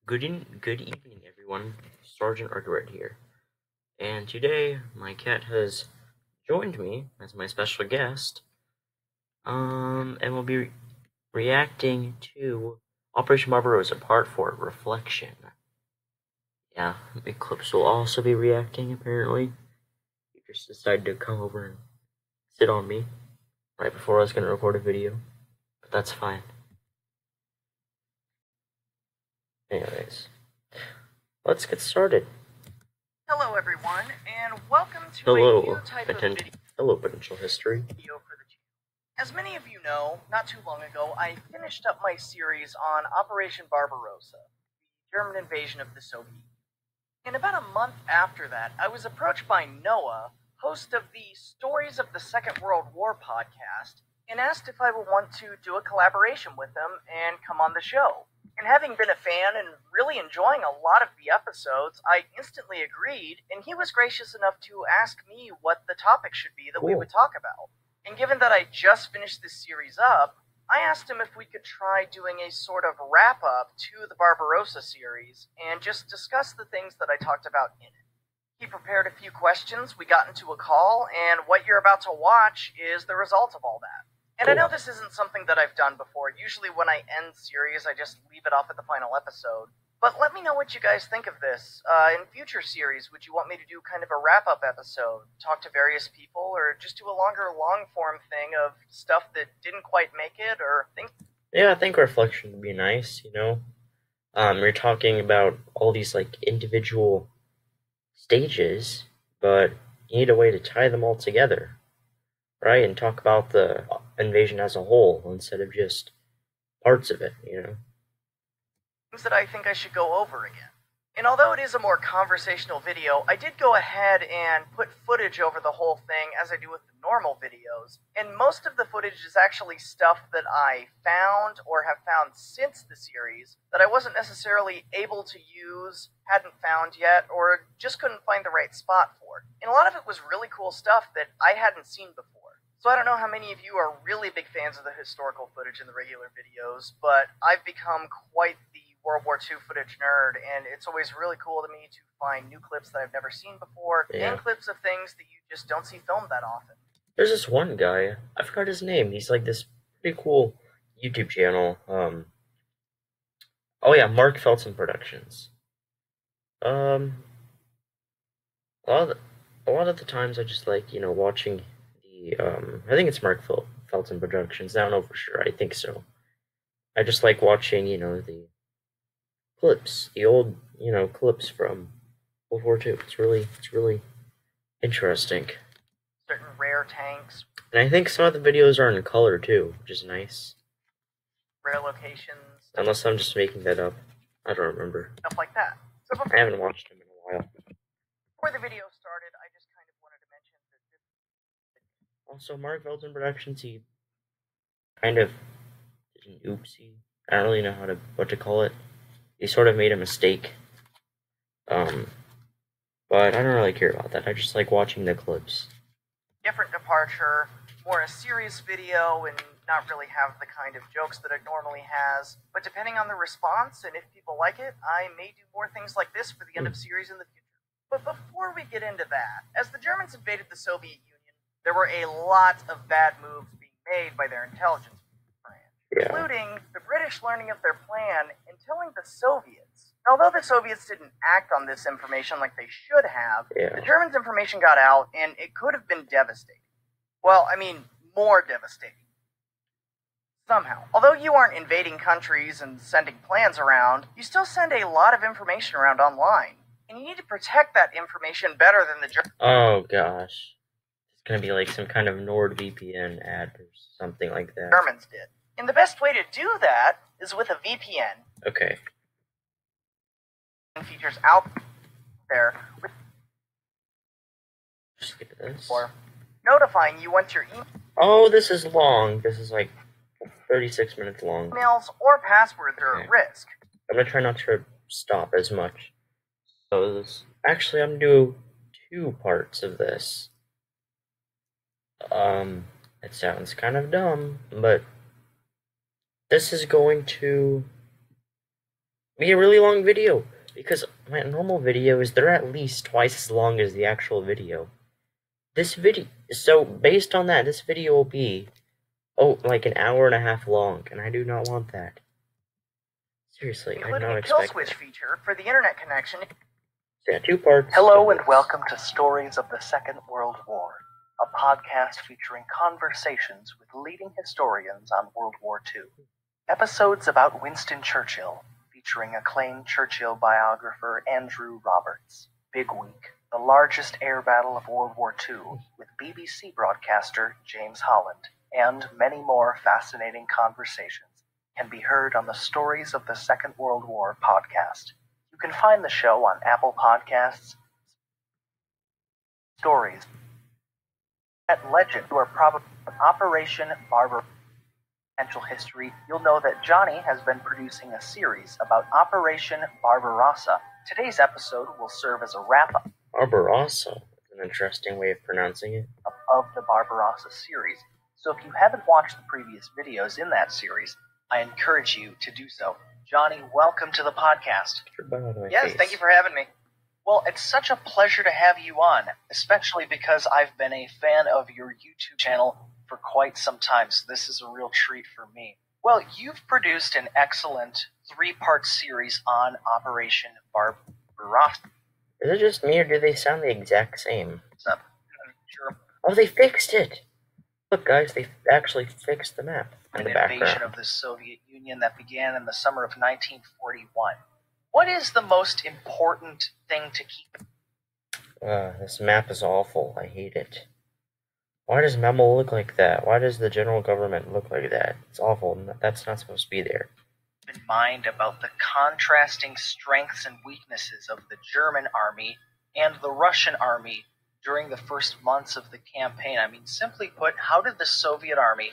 Good evening, everyone. Sergeant Arkwright here, and today my cat has joined me as my special guest. And we'll be reacting to Operation Barbarossa Part 4: Reflection. Yeah, Eclipse will also be reacting. Apparently, he just decided to come over and sit on me right before I was gonna record a video, but that's fine. Anyways, let's get started. Hello everyone, and welcome to a new type of potential history video for the channel. As many of you know, not too long ago, I finished up my series on Operation Barbarossa, the German invasion of the Soviet Union. And about a month after that, I was approached by Noah, host of the Stories of the Second World War podcast, and asked if I would want to do a collaboration with him and come on the show. And having been a fan and really enjoying a lot of the episodes, I instantly agreed, and he was gracious enough to ask me what the topic should be that we would talk about. And given that I just finished this series up, I asked him if we could try doing a sort of wrap-up to the Barbarossa series and just discuss the things that I talked about in it. He prepared a few questions, we got into a call, and what you're about to watch is the result of all that. And I know this isn't something that I've done before. Usually when I end series, I just leave it off at the final episode. But let me know what you guys think of this. In future series, would you want me to do kind of a wrap-up episode, talk to various people, or just do a longer long-form thing of stuff that didn't quite make it, or things? Yeah, I think reflection would be nice, you know? You're talking about all these, individual stages, but you need a way to tie them all together, right? And talk about the invasion as a whole instead of just parts of it, you know? Things that I think I should go over again. And although it is a more conversational video, I did go ahead and put footage over the whole thing as I do with the normal videos. And most of the footage is actually stuff that I found or have found since the series that I wasn't necessarily able to use, hadn't found yet, or just couldn't find the right spot for. And a lot of it was really cool stuff that I hadn't seen before. So I don't know how many of you are really big fans of the historical footage in the regular videos, but I've become quite the World War II footage nerd, and it's always really cool to me to find new clips that I've never seen before, and clips of things that you just don't see filmed that often. There's this one guy, I forgot his name, he's like this pretty cool YouTube channel, oh yeah, Mark Felton Productions. A lot of the times I just like, watching the, I think it's Mark Felton Productions, I don't know for sure, I think so. I just like watching, the clips, the old, clips from World War II. It's really interesting. Certain rare tanks. And I think some of the videos are in color too, which is nice. Rare locations. Unless I'm just making that up. I don't remember. Stuff like that. So I haven't watched them in a while. Before the video started, I just kind of wanted to mention that Also, Mark Felton Productions, he kind of did an oopsie. I don't really know what to call it. He sort of made a mistake. But I don't really care about that. I just like watching the clips. Different departure, more a serious video, and not really have the kind of jokes that it normally has. But depending on the response, and if people like it, I may do more things like this for the end of series in the future. But before we get into that, as the Germans invaded the Soviet Union, there were a lot of bad moves being made by their intelligence branch, including the British learning of their plan and telling the Soviets. Although the Soviets didn't act on this information like they should have, the Germans' information got out, and it could have been devastating. Well, I mean, more devastating. Somehow. Although you aren't invading countries and sending plans around, you still send a lot of information around online. And you need to protect that information better than the Germans. Oh, gosh. It's gonna be like some kind of NordVPN ad or something like that. Germans did. And the best way to do that is with a VPN. Okay. Features out there with skip this. Or notifying you once your email. Oh, this is long. This is like 36 minutes long. Emails or passwords are at risk. I'm gonna try not to stop as much. So this actually I'm gonna do 2 parts of this. It sounds kind of dumb, but this is going to be a really long video, because my normal videos, they're at least twice as long as the actual video. So based on that, this video will be, like an hour and a half long, and I do not want that. Seriously, I did Including not a kill expect switch that. feature for the internet connection. Yeah, 2 parts. Hello and welcome to Stories of the Second World War, a podcast featuring conversations with leading historians on World War II. Episodes about Winston Churchill, featuring acclaimed Churchill biographer Andrew Roberts. Big Week, the largest air battle of World War II, with BBC broadcaster James Holland, and many more fascinating conversations can be heard on the Stories of the Second World War podcast. You can find the show on Apple Podcasts, Stories, at Legend, who are probably Operation Barbarossa. Potential history, you'll know that Johnny has been producing a series about Operation Barbarossa. Today's episode will serve as a wrap-up. Barbarossa is an interesting way of pronouncing it. Of the Barbarossa series. So if you haven't watched the previous videos in that series, I encourage you to do so. Johnny, welcome to the podcast. Yes, thank you for having me. Well, it's such a pleasure to have you on, especially because I've been a fan of your YouTube channel for quite some time, so this is a real treat for me. Well, you've produced an excellent 3-part series on Operation Barbarossa. Is it just me, or do they sound the exact same? Sure. Oh, they fixed it! Look, guys, they actually fixed the map in the background. Invasion of the Soviet Union that began in the summer of 1941. What is the most important thing to keep? This map is awful. I hate it. Why does Memo look like that? Why does the general government look like that? It's awful. That's not supposed to be there. In mind about the contrasting strengths and weaknesses of the German army and the Russian army during the first months of the campaign. I mean, simply put, how did the Soviet army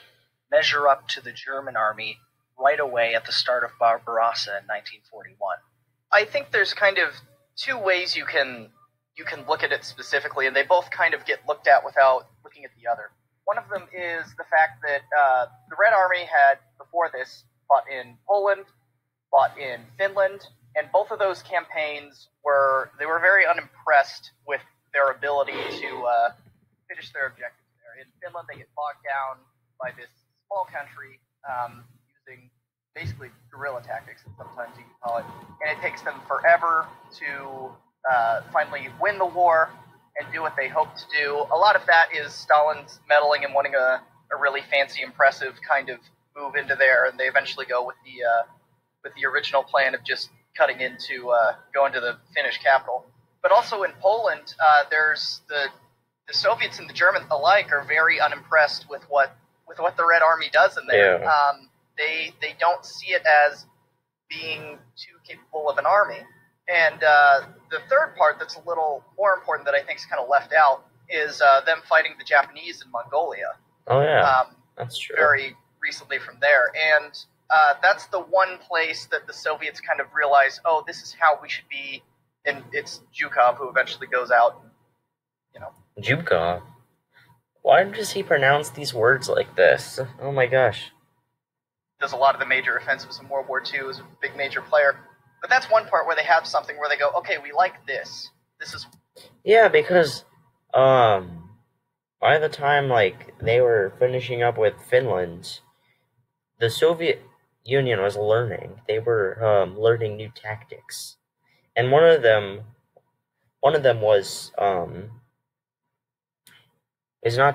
measure up to the German army right away at the start of Barbarossa in 1941? I think there's kind of 2 ways you can look at it specifically, and they both kind of get looked at without looking at the other. One of them is the fact that the Red Army had, before this, fought in Poland, fought in Finland, and both of those campaigns were very unimpressed with their ability to finish their objectives there. In Finland, they get bogged down by this small country using basically guerrilla tactics, sometimes you can call it, and it takes them forever to finally win the war and do what they hope to do. A lot of that is Stalin's meddling and wanting a really fancy, impressive kind of move into there, and they eventually go with the original plan of just cutting into going to the Finnish capital. But also in Poland, there's the Soviets and the Germans alike are very unimpressed with what the Red Army does in there. Yeah. They don't see it as being too capable of an army. And the third part that's a little more important that I think is kind of left out is them fighting the Japanese in Mongolia. Oh, yeah. That's true. Very recently from there. And that's the one place that the Soviets kind of realize, oh, this is how we should be. And it's Zhukov who eventually goes out, Zhukov? Why does he pronounce these words like this? Oh my gosh. Does a lot of the major offensives in World War II, is a big major player. But that's one part where they have something where they go, okay, we like this. This is... Yeah, because, by the time, they were finishing up with Finland, the Soviet Union was learning. They were, learning new tactics. And one of them was, is how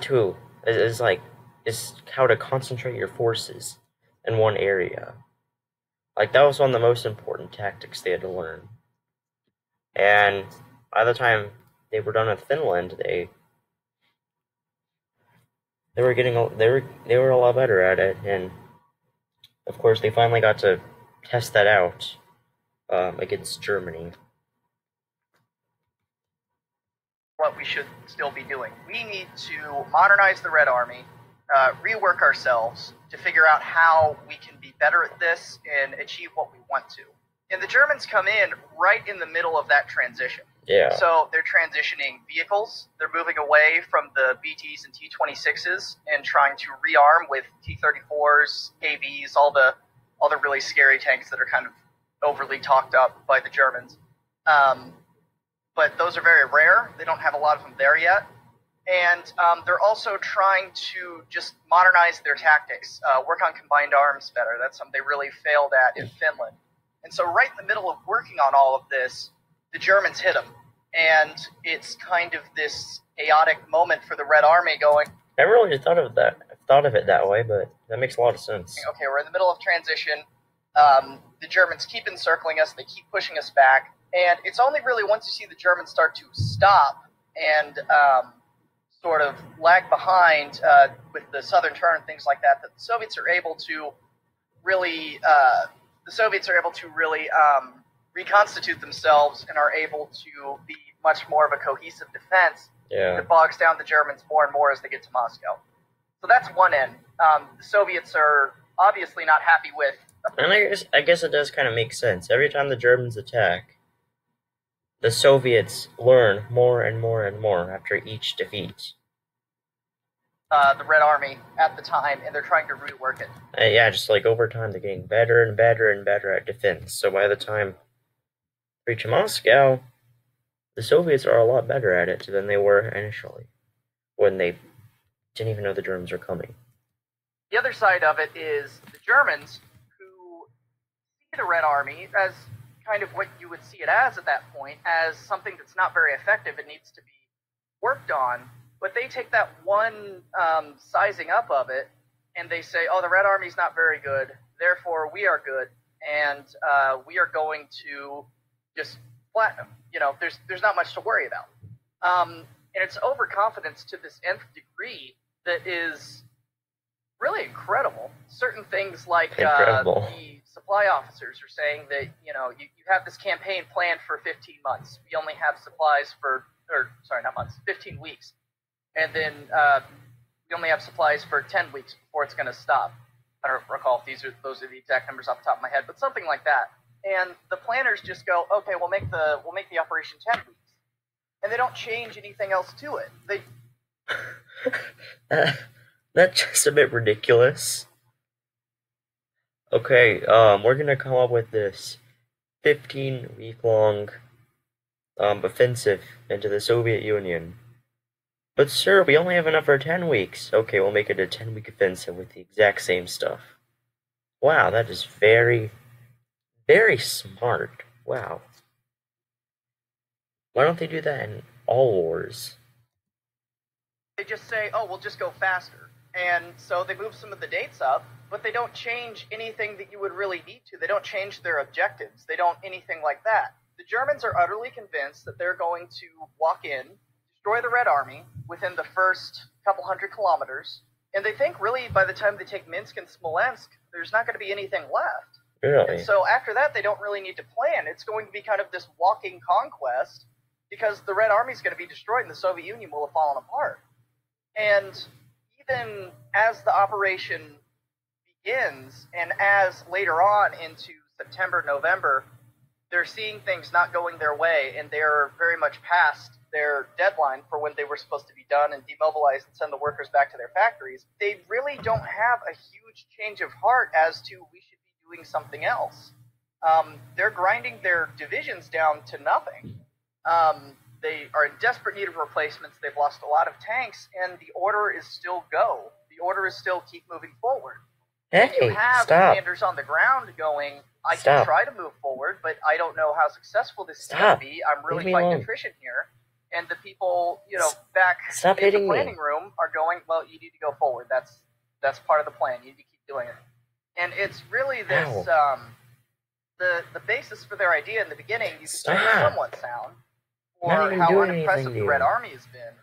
to concentrate your forces in one area. That was one of the most important tactics they had to learn. And by the time they were done with Finland, they were a lot better at it, and of course they finally got to test that out against Germany. What we should still be doing. We need to modernize the Red Army, rework ourselves to figure out how we can be better at this and achieve what we want to. And the Germans come in right in the middle of that transition. Yeah. So they're transitioning vehicles. They're moving away from the BTs and T-26s and trying to rearm with T-34s, KVs, all the really scary tanks that are kind of overly talked up by the Germans. But those are very rare. They don't have a lot of them there yet. And they're also trying to just modernize their tactics, work on combined arms better. That's something they really failed at in Finland. And so right in the middle of working on all of this, the Germans hit them. And it's kind of this chaotic moment for the Red Army going, I never really thought of it that way, but that makes a lot of sense. Okay, we're in the middle of transition. The Germans keep encircling us. They keep pushing us back. And it's only really once you see the Germans start to stop and sort of lag behind with the southern turn and things like that, that the Soviets are able to really reconstitute themselves and are able to be much more of a cohesive defense that bogs down the Germans more and more as they get to Moscow. So that's one end. The Soviets are obviously not happy with. And I guess it does kind of make sense. Every time the Germans attack, the Soviets learn more and more and more after each defeat. The Red Army at the time, and they're trying to rework it. Yeah, just like over time, they're getting better and better and better at defense. So by the time they reach Moscow, the Soviets are a lot better at it than they were initially, when they didn't even know the Germans were coming. The other side of it is the Germans, who see the Red Army as kind of what you would see it as at that point, as something that's not very effective and needs to be worked on, but they take that one sizing up of it, and they say, oh, the Red Army's not very good, therefore we are good, and we are going to just flatten them. You know, there's not much to worry about. And it's overconfidence to this nth degree that is really incredible. Certain things like the supply officers are saying that, you know, you have this campaign planned for 15 months. We only have supplies for, 15 weeks. And then we only have supplies for 10 weeks before it's going to stop. I don't recall if those are the exact numbers off the top of my head, but something like that. And the planners just go, okay, we'll make the operation 10 weeks. And they don't change anything else to it. That's just a bit ridiculous. Okay, we're gonna come up with this 15-week-long offensive into the Soviet Union. But sir, we only have enough for 10 weeks. Okay, we'll make it a 10-week offensive with the exact same stuff. Wow, that is very, very smart. Wow. Why don't they do that in all wars? They just say, oh, we'll just go faster. And so they move some of the dates up, but they don't change anything that you would really need to. They don't change their objectives. They don't anything like that. The Germans are utterly convinced that they're going to walk in, destroy the Red Army within the first couple hundred kilometers, and they think really by the time they take Minsk and Smolensk, there's not going to be anything left. Really? And so after that, they don't really need to plan. It's going to be kind of this walking conquest because the Red Army is going to be destroyed and the Soviet Union will have fallen apart. And even as the operation begins, and as later on into September, November, they're seeing things not going their way, and they're very much past their deadline for when they were supposed to be done and demobilize and send the workers back to their factories. They really don't have a huge change of heart as to we should be doing something else. They're grinding their divisions down to nothing. They are in desperate need of replacements. They've lost a lot of tanks, and the order is still go. The order is still keep moving forward. Hey, you have stop. commanders on the ground going, I can try to move forward, but I don't know how successful this is going to be. I'm really fighting attrition here. And the people, you know, back in the planning room are going, well, you need to go forward. That's part of the plan. You need to keep doing it. And it's really this, the basis for their idea in the beginning, you could say is somewhat sound, or how unimpressive the Red Army has been.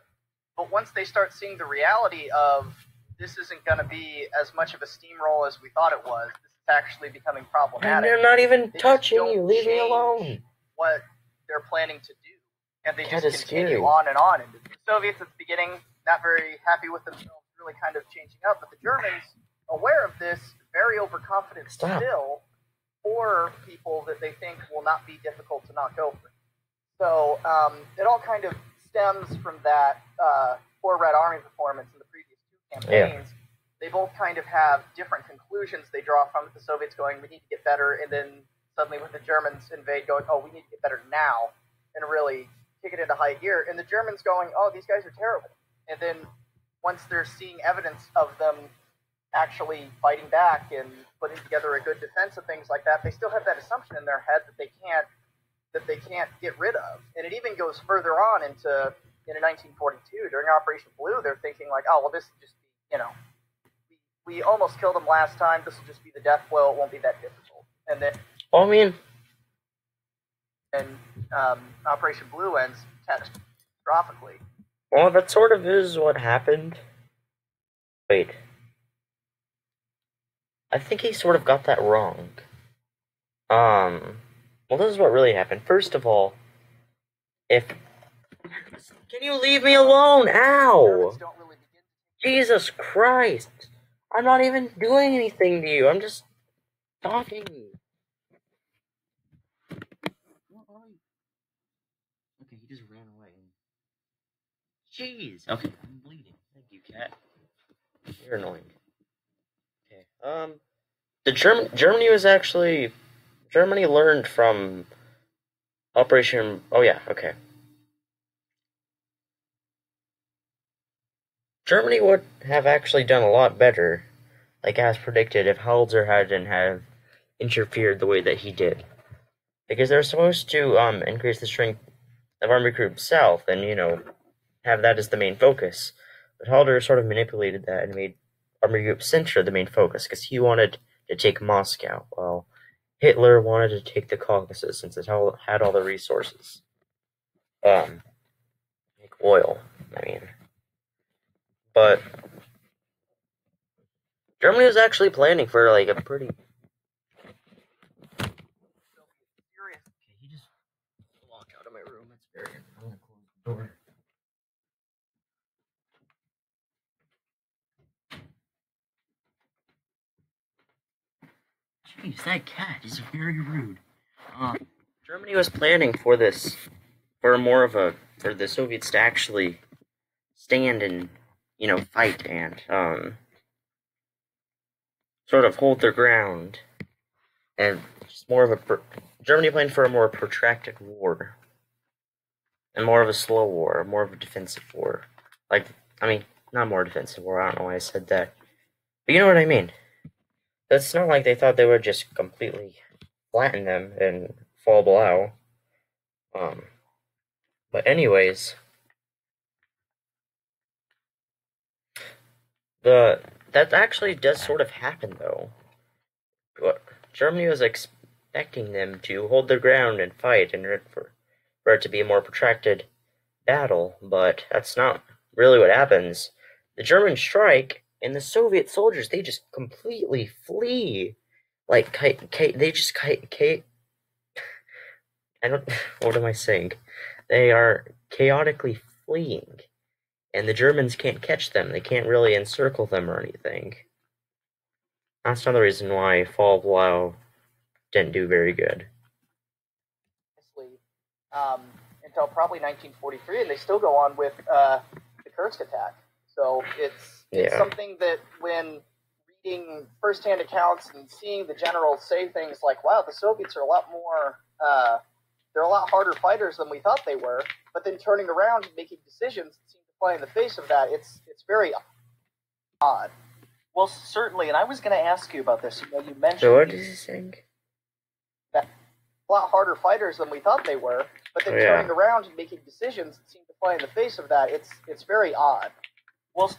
But once they start seeing the reality of this isn't going to be as much of a steamroll as we thought it was, this is actually becoming problematic. And they're not even touching you. Leave me alone. What they're planning to do. And they just continue on and on. And the Soviets at the beginning, not very happy with themselves, really kind of changing up. But the Germans, aware of this, very overconfident still, for people that they think will not be difficult to knock over. So it all kind of stems from that poor Red Army performance in the previous two campaigns. They both kind of have different conclusions they draw from it. The Soviets going, we need to get better, and then suddenly when the Germans invade, going, oh, we need to get better now, and really kick it into high gear. And the Germans going, oh, these guys are terrible. And then once they're seeing evidence of them actually fighting back and putting together a good defense and things like that, they still have that assumption in their head that they can't get rid of. And it even goes further on into 1942 during Operation Blue. They're thinking like, oh well, this will just be, we almost killed them last time. This will just be the death blow. It won't be that difficult. And then, I mean, Operation Blue ends catastrophically. Well, that sort of is what happened. Wait. I think he sort of got that wrong. Well, this is what really happened. First of all, Can you leave me alone? Ow! Jesus Christ! I'm not even doing anything to you. I'm just talking. Okay, he just ran away. Jeez. Okay, I'm bleeding. Thank you, cat. You're annoying. Okay. Germany learned from Operation. Oh yeah. Okay. Germany would have actually done a lot better, like as predicted, if Haldor hadn't have interfered the way that he did. Because they're supposed to increase the strength of Army Group South and, have that as the main focus. But Haldor sort of manipulated that and made Army Group Center the main focus, because he wanted to take Moscow, while Hitler wanted to take the Caucasus since it had all the resources. Like oil, But Germany was actually planning for like a pretty. Okay, he just walked out of my room. That's very. I'm gonna close the door. Jeez, that cat is very rude. Germany was planning for this, for the Soviets to actually stand and, fight and, sort of hold their ground. And just Germany planned for a more protracted war. And more of a slow war, more of a defensive war. Not more defensive war, I don't know why I said that. But you know what I mean. It's not like they thought they would just completely flatten them and fall below. But anyways, that actually does sort of happen, though. Germany was expecting them to hold their ground and fight and for it to be a more protracted battle, but that's not really what happens. The Germans strike, and the Soviet soldiers, they just completely flee. Like, they just, what am I saying? They are chaotically fleeing, and the Germans can't catch them. They can't really encircle them or anything. That's another reason why Fall of Lao didn't do very good. Until probably 1943, and they still go on with the Kursk attack. So it's something that when reading firsthand accounts and seeing the generals say things like, wow, the Soviets are a lot more, they're a lot harder fighters than we thought they were, but then turning around and making decisions that seem to fly in the face of that, it's very odd. Well, certainly, and I was going to ask you about this. You mentioned... So what is he saying? That a lot harder fighters than we thought they were, but then turning around and making decisions that seem to fly in the face of that, it's very odd. Well,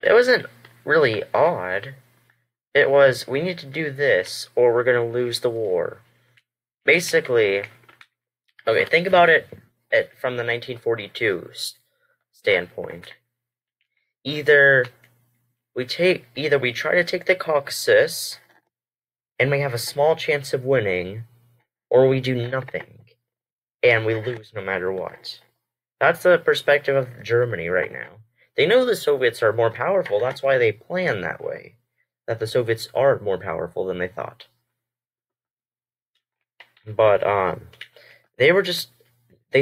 it wasn't really odd. It was, we need to do this, or we're going to lose the war. Basically, okay, think about it from the 1942 standpoint. Either we try to take the Caucasus, and we have a small chance of winning, or we do nothing, and we lose no matter what. That's the perspective of Germany right now. They know the Soviets are more powerful, that's why they plan that way. That the Soviets are more powerful than they thought. But, they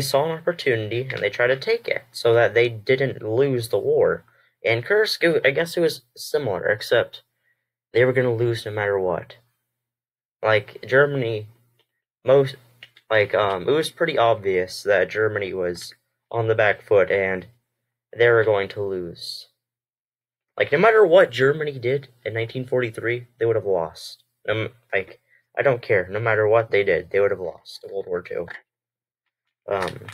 saw an opportunity, and they tried to take it, so that they didn't lose the war. And Kursk, I guess it was similar, except they were gonna lose no matter what. Like Germany, most it was pretty obvious that Germany was on the back foot and they were going to lose. Like no matter what Germany did in 1943, they would have lost. I don't care. No matter what they did, they would have lost World War II. Um,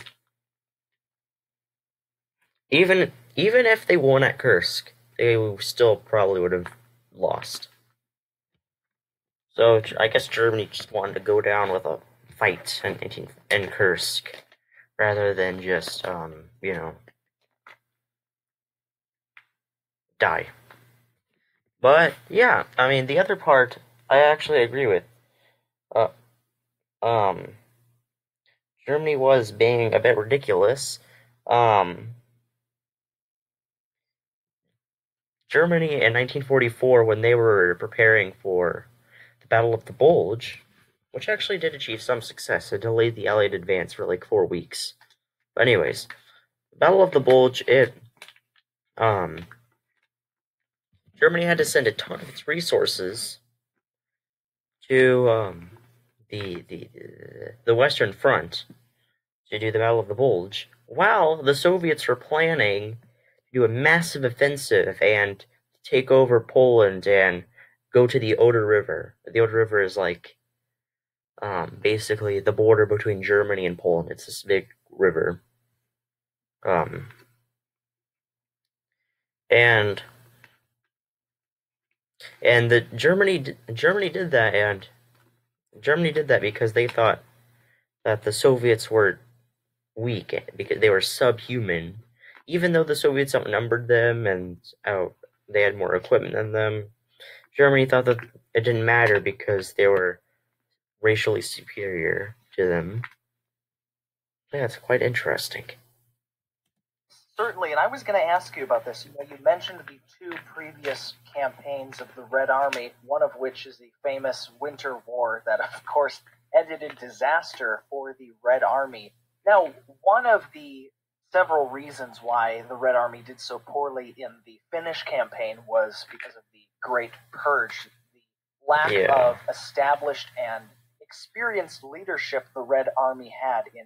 even if they won at Kursk, they still probably would have lost. So I guess Germany just wanted to go down with a fight in Kursk, rather than just die. But yeah, I mean the other part I actually agree with. Uh, um, Germany was being a bit ridiculous. Um, Germany in 1944, when they were preparing for the Battle of the Bulge, which actually did achieve some success, it delayed the Allied advance for like 4 weeks. But anyways, the Battle of the Bulge, um, Germany had to send a ton of its resources to the Western Front to do the Battle of the Bulge, while the Soviets were planning to do a massive offensive and take over Poland and go to the Oder River. The Oder River is like basically the border between Germany and Poland. It's this big river. Um, and the Germany did that, and Germany did that because they thought that the Soviets were weak, because they were subhuman. Even though the Soviets outnumbered them and they had more equipment than them, Germany thought that it didn't matter because they were racially superior to them. Yeah, it's quite interesting. Certainly, and I was going to ask you about this. You mentioned the two previous campaigns of the Red Army, one of which is the famous Winter War that, of course, ended in disaster for the Red Army. Now, one of the several reasons why the Red Army did so poorly in the Finnish campaign was because of the Great Purge, the lack of established and experienced leadership the Red Army had in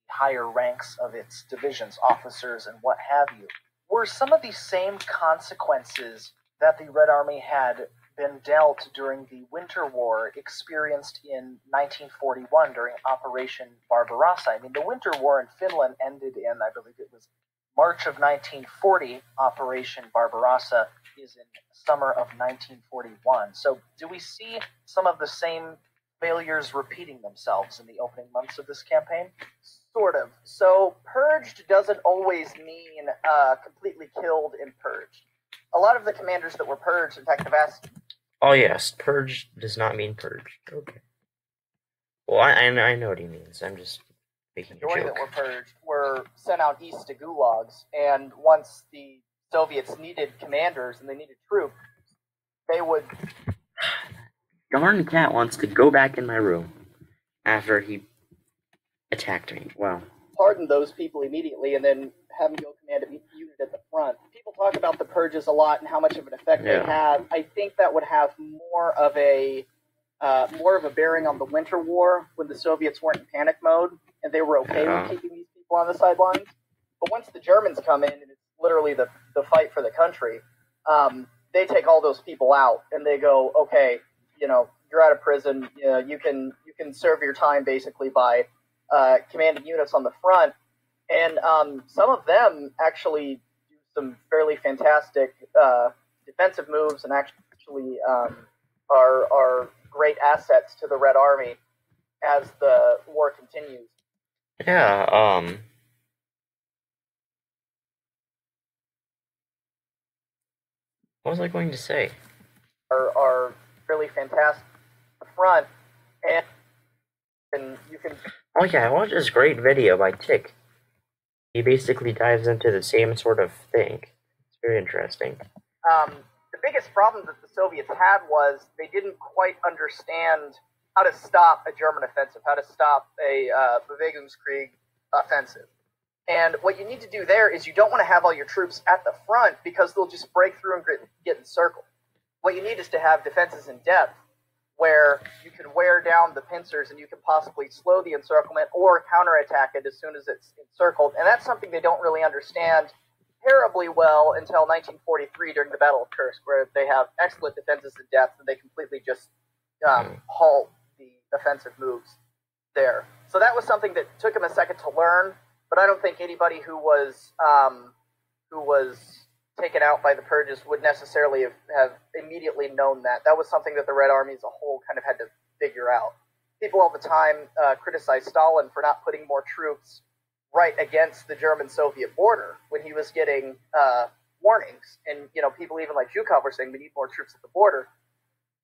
higher ranks of its divisions, officers, and what have you. Were some of the same consequences that the Red Army had been dealt during the Winter War experienced in 1941 during Operation Barbarossa? I mean, the Winter War in Finland ended in, I believe it was March of 1940. Operation Barbarossa is in summer of 1941. So do we see some of the same failures repeating themselves in the opening months of this campaign? Sort of. So purged doesn't always mean completely killed and purged. A lot of the commanders that were purged, in fact, have asked... Oh yes, purged does not mean purged. Okay. Well, I know what he means. I'm just making a joke. The majority that were purged were sent out east to gulags, and once the Soviets needed commanders and they needed troops, they would... Darn cat wants to go back in my room after he attacked me. Wow. Pardon those people immediately and then have them go command a unit at the front. People talk about the purges a lot and how much of an effect they have. I think that would have more of a bearing on the Winter War when the Soviets weren't in panic mode and they were okay with keeping these people on the sidelines. But once the Germans come in and it's literally the fight for the country, they take all those people out and they go, okay, you're out of prison. You can serve your time basically by commanding units on the front, and some of them actually do some fairly fantastic defensive moves, and actually are great assets to the Red Army as the war continues. Yeah. What was I going to say? Are fairly fantastic at the front, and you can... Oh yeah, I watched this great video by Tick. He basically dives into the same sort of thing. It's very interesting. The biggest problem that the Soviets had was they didn't quite understand how to stop a German offensive, how to stop a Bewegungskrieg offensive. And what you need to do there is you don't want to have all your troops at the front because they'll just break through and get encircled. What you need is to have defenses in depth where you can wear down the pincers and you can possibly slow the encirclement or counterattack it as soon as it's encircled. And that's something they don't really understand terribly well until 1943 during the Battle of Kursk, where they have excellent defenses in depth and they completely just halt the offensive moves there. So that was something that took them a second to learn, but I don't think anybody who was taken out by the purges would necessarily have immediately known that. That was something that the Red Army as a whole kind of had to figure out. People all the time criticize Stalin for not putting more troops right against the German-Soviet border when he was getting warnings. And, people even like Zhukov were saying we need more troops at the border.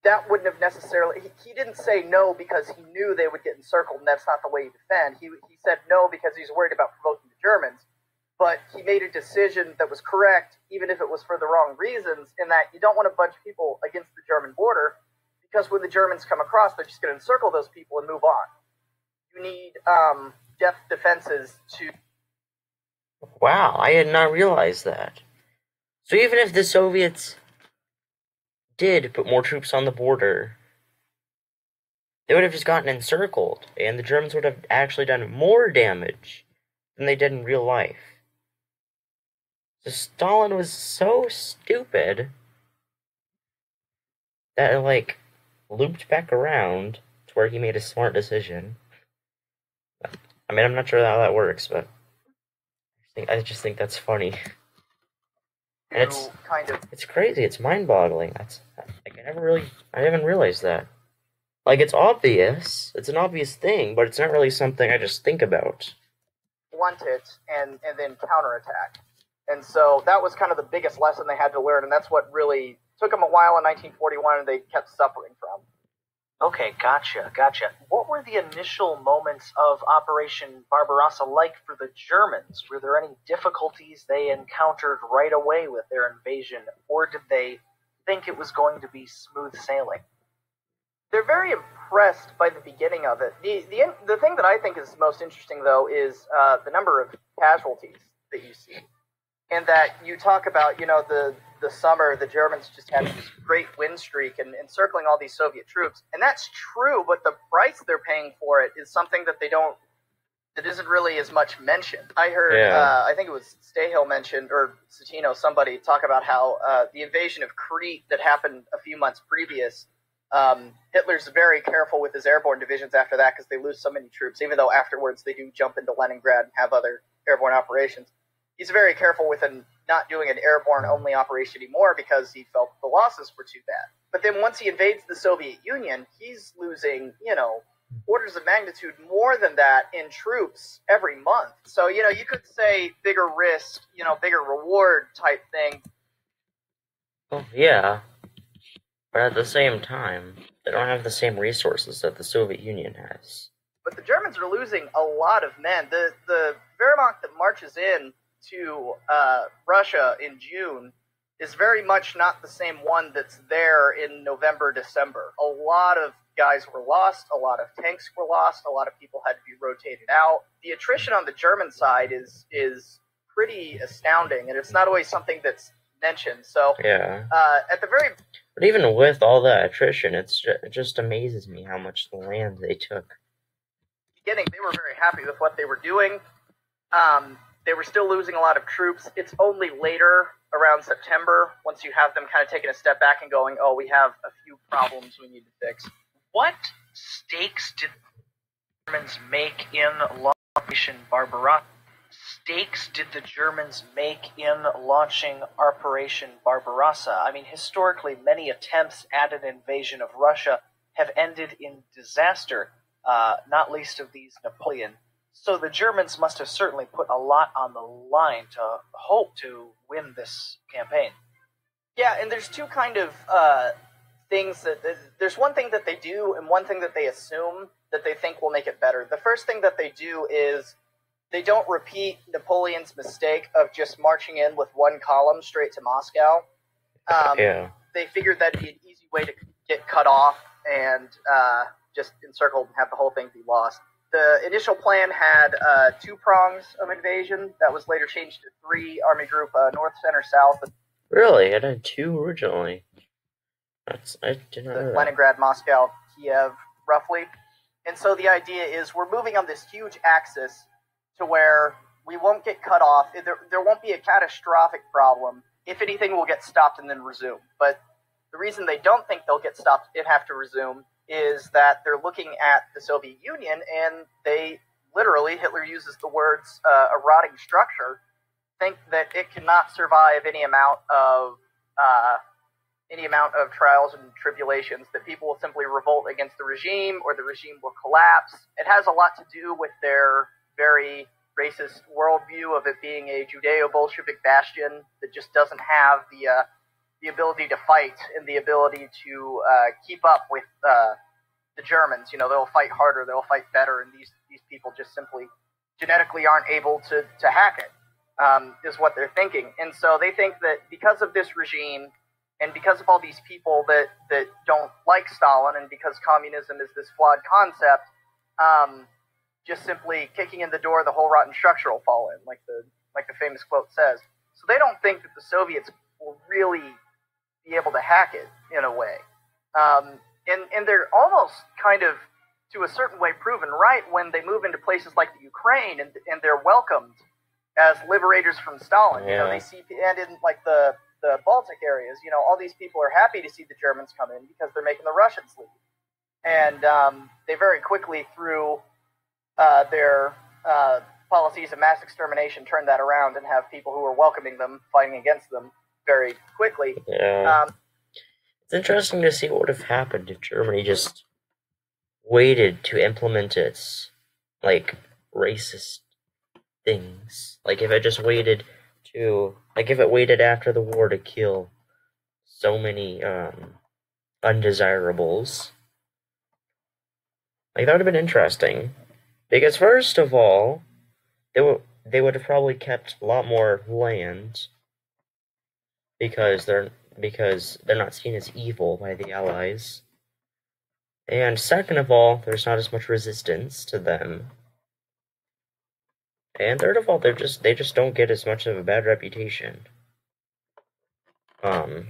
That wouldn't have necessarily... He didn't say no because he knew they would get encircled and that's not the way you defend. He said no because he's worried about provoking the Germans. But he made a decision that was correct, even if it was for the wrong reasons, in that you don't want a bunch of people against the German border, because when the Germans come across, they're just going to encircle those people and move on. You need depth defenses to... Wow, I had not realized that. So even if the Soviets did put more troops on the border, they would have just gotten encircled, and the Germans would have actually done more damage than they did in real life. So Stalin was so stupid that it, looped back around to where he made a smart decision. I mean, I'm not sure how that works, but I just think that's funny. And it's crazy. It's mind-boggling. I haven't realized that. It's obvious. It's an obvious thing, but it's not really something I just think about. Blunt it and then counterattack. And so that was kind of the biggest lesson they had to learn, and that's what really took them a while in 1941 and they kept suffering from. Okay, gotcha. What were the initial moments of Operation Barbarossa like for the Germans? Were there any difficulties they encountered right away with their invasion, or did they think it was going to be smooth sailing? They're very impressed by the beginning of it. The thing that I think is most interesting, though, is the number of casualties that you see. And that you talk about, the summer, the Germans just had this great win streak and encircling all these Soviet troops. And that's true, but the price they're paying for it is something that that isn't really as much mentioned. I heard, I think it was Stahil mentioned, or Citino, somebody talk about how the invasion of Crete that happened a few months previous, Hitler's very careful with his airborne divisions after that because they lose so many troops, even though afterwards they do jump into Leningrad and have other airborne operations. He's very careful with not doing an airborne-only operation anymore because he felt the losses were too bad. But then once he invades the Soviet Union, he's losing, orders of magnitude more than that in troops every month. So, you could say bigger risk, bigger reward type thing. Well, yeah. But at the same time, they don't have the same resources that the Soviet Union has. But the Germans are losing a lot of men. The Wehrmacht that marches in to Russia in June is very much not the same one that's there in November, December. A lot of guys were lost, a lot of tanks were lost, a lot of people had to be rotated out. The attrition on the German side is pretty astounding, and it's not always something that's mentioned. So, yeah. But even with all that attrition, it just amazes me how much land they took. Beginning, they were very happy with what they were doing. They were still losing a lot of troops. It's only later, around September, once you have them kind of taking a step back and going, oh, we have a few problems we need to fix. What stakes did the Germans make in Operation Barbarossa? Launching Operation Barbarossa? I mean, historically, many attempts at an invasion of Russia have ended in disaster, not least of these Napoleon. So the Germans must have certainly put a lot on the line to hope to win this campaign. Yeah, and there's two kind of things there's one thing that they do and one thing that they assume that they think will make it better. The first thing that they do is they don't repeat Napoleon's mistake of just marching in with one column straight to Moscow. They figured that'd be an easy way to get cut off and just encircled and have the whole thing be lost. The initial plan had 2 prongs of invasion. That was later changed to 3. Army group north, center, south. Really? It had 2 originally. I did not know that. Leningrad, Moscow, Kiev, roughly. And so the idea is we're moving on this huge axis to where we won't get cut off. There won't be a catastrophic problem. If anything, we'll get stopped and then resume. But the reason they don't think they'll get stopped and have to resume is that they're looking at the Soviet Union, and they literally, Hitler uses the words a rotting structure, think that it cannot survive any amount of trials and tribulations, that people will simply revolt against the regime or the regime will collapse. It has a lot to do with their very racist worldview of it being a Judeo-Bolshevik bastion that just doesn't have the ability to fight and the ability to keep up with the Germans. You know, they'll fight harder, they'll fight better, and these people just simply genetically aren't able to hack it, is what they're thinking. And so they think that because of this regime, and because of all these people that don't like Stalin, and because communism is this flawed concept, just simply kicking in the door, the whole rotten structure will fall in, like the famous quote says. So they don't think that the Soviets will really be able to hack it in a way. And they're almost kind of, to a certain way, proven right when they move into places like the Ukraine, and they're welcomed as liberators from Stalin. Yeah. You know, they see, and in like the Baltic areas, you know, all these people are happy to see the Germans come in because they're making the Russians leave. And they very quickly, through their policies of mass extermination, turn that around and have people who are welcoming them fighting against them very quickly. Yeah. It's interesting to see what would have happened if Germany just waited to implement its, like, racist things. Like, if it just waited to, like, if it waited after the war to kill so many undesirables. Like, that would have been interesting. Because first of all, they would have probably kept a lot more land because they're not seen as evil by the Allies. And second of all, there's not as much resistance to them. And third of all, they just don't get as much of a bad reputation. But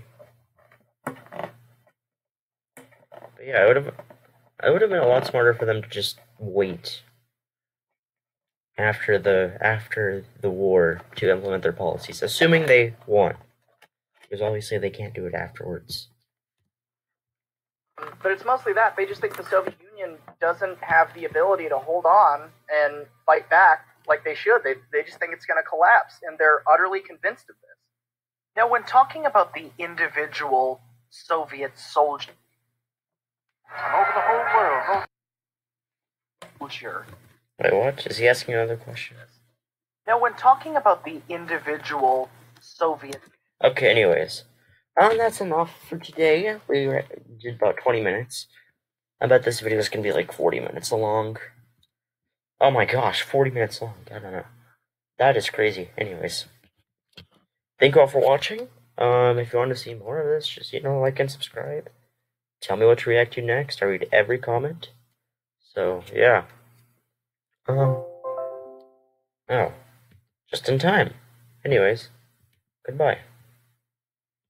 yeah, it would have been a lot smarter for them to just wait after the war to implement their policies, assuming they won. Because obviously they can't do it afterwards. But it's mostly that. They just think the Soviet Union doesn't have the ability to hold on and fight back like they should. They just think it's going to collapse, and they're utterly convinced of this. Now, when talking about the individual Soviet soldier over the whole world, soldier. Wait, what? Is he asking another question? Now, when talking about the individual Soviet... Okay, anyways. That's enough for today. We did about 20 minutes. I bet this video is going to be like 40 minutes long. Oh my gosh, 40 minutes long. I don't know. That is crazy. Anyways. Thank you all for watching. If you want to see more of this, just, like and subscribe. Tell me what to react to next. I read every comment. So, yeah. Oh. Just in time. Anyways. Goodbye.